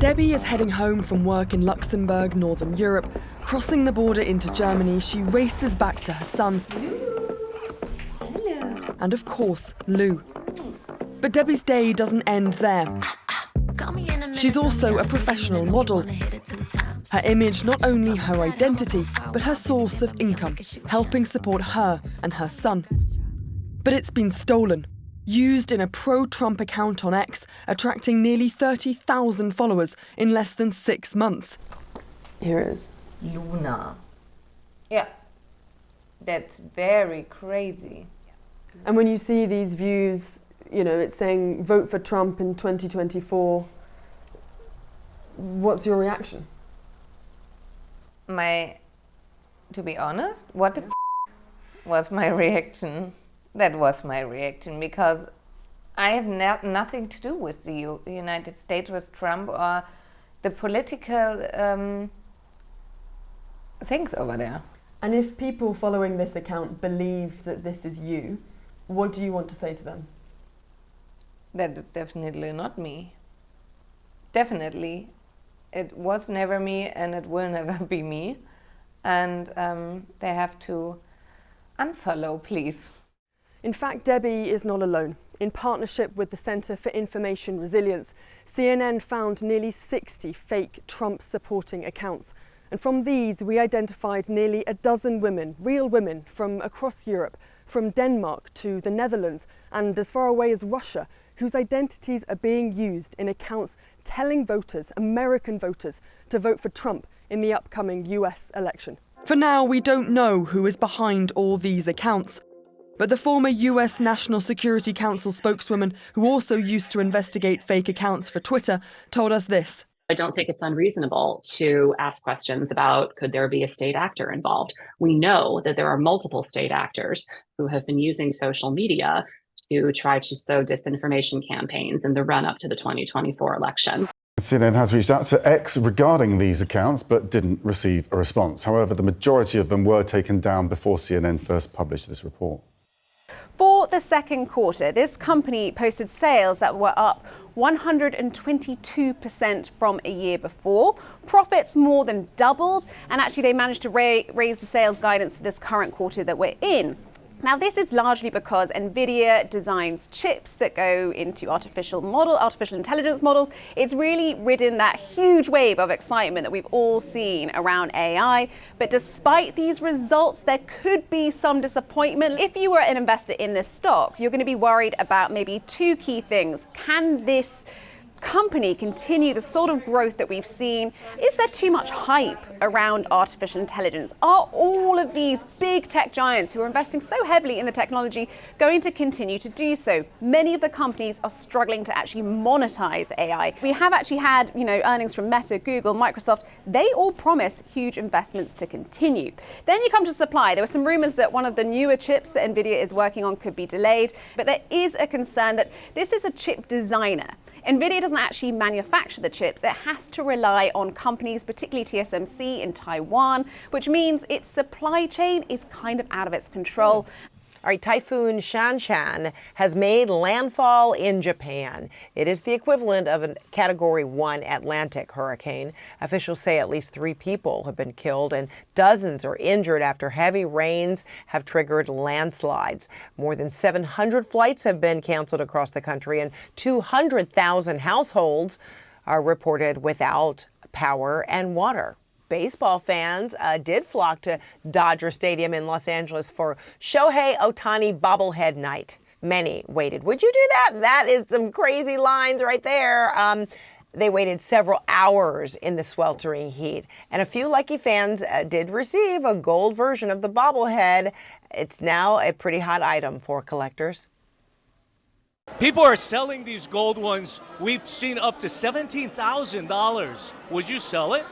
Debbie is heading home from work in Luxembourg, Northern Europe. Crossing the border into Germany, she races back to her son. Hello. And of course, Lou. But Debbie's day doesn't end there. She's also a professional model. Her image, not only her identity, but her source of income, helping support her and her son. But it's been stolen. Used in a pro-Trump account on X, attracting nearly 30,000 followers in less than 6 months. Here it is. Luna. Yeah. That's very crazy. And when you see these views, you know, it's saying vote for Trump in 2024, what's your reaction? To be honest, what the was my reaction? That was my reaction, because I have nothing to do with the United States, with Trump, or the political things over there. And if people following this account believe that this is you, what do you want to say to them? That is definitely not me. Definitely. It was never me, and it will never be me. And they have to unfollow, please. In fact, Debbie is not alone. In partnership with the Center for Information Resilience, CNN found nearly 60 fake Trump-supporting accounts. And from these, we identified nearly a dozen women, real women, from across Europe, from Denmark to the Netherlands, and as far away as Russia, whose identities are being used in accounts telling voters, American voters, to vote for Trump in the upcoming US election. For now, we don't know who is behind all these accounts. But the former US National Security Council spokeswoman, who also used to investigate fake accounts for Twitter, told us this. I don't think it's unreasonable to ask questions about, could there be a state actor involved? We know that there are multiple state actors who have been using social media to try to sow disinformation campaigns in the run-up to the 2024 election. CNN has reached out to X regarding these accounts, but didn't receive a response. However, the majority of them were taken down before CNN first published this report. For the second quarter, this company posted sales that were up 122% from a year before. Profits more than doubled, and actually they managed to raise the sales guidance for this current quarter that we're in. Now, this is largely because Nvidia designs chips that go into artificial intelligence models. It's really ridden that huge wave of excitement that we've all seen around AI. But despite these results, there could be some disappointment. If you were an investor in this stock, you're going to be worried about maybe two key things. Can this company continue the sort of growth that we've seen? Is there too much hype around artificial intelligence? Are all of these big tech giants who are investing so heavily in the technology going to continue to do so? Many of the companies are struggling to actually monetize AI. We have actually had, earnings from Meta, Google, Microsoft. They all promise huge investments to continue. Then you come to supply. There were some rumors that one of the newer chips that Nvidia is working on could be delayed, but there is a concern that this is a chip designer. Nvidia doesn't actually manufacture the chips. It has to rely on companies, particularly TSMC in Taiwan, which means its supply chain is kind of out of its control. All right, Typhoon Shan has made landfall in Japan. It is the equivalent of a Category 1 Atlantic hurricane. Officials say at least 3 people have been killed and dozens are injured after heavy rains have triggered landslides. More than 700 flights have been canceled across the country, and 200,000 households are reported without power and water. Baseball fans did flock to Dodger Stadium in Los Angeles for Shohei Otani bobblehead night. Many waited. Would you do that? That is some crazy lines right there. They waited several hours in the sweltering heat. And a few lucky fans did receive a gold version of the bobblehead. It's now a pretty hot item for collectors. People are selling these gold ones. We've seen up to $17,000. Would you sell it?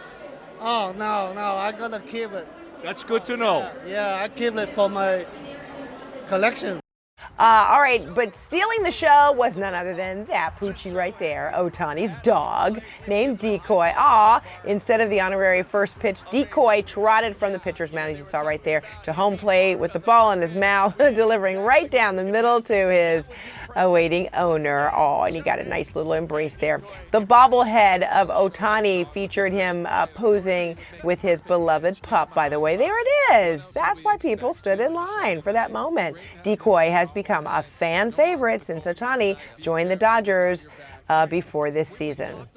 Oh, no, I'm gonna keep it. That's good to know. Yeah, I keep it for my collection. All right, but stealing the show was none other than that Poochie right there, Otani's dog, named Decoy. Instead of the honorary first pitch, Decoy trotted from the pitcher's mound, as you saw right there, to home plate with the ball in his mouth, delivering right down the middle to his awaiting owner. Oh, and he got a nice little embrace there. The bobblehead of Otani featured him posing with his beloved pup, by the way. There it is. That's why people stood in line for that moment. Decoy has become a fan favorite since Otani joined the Dodgers before this season.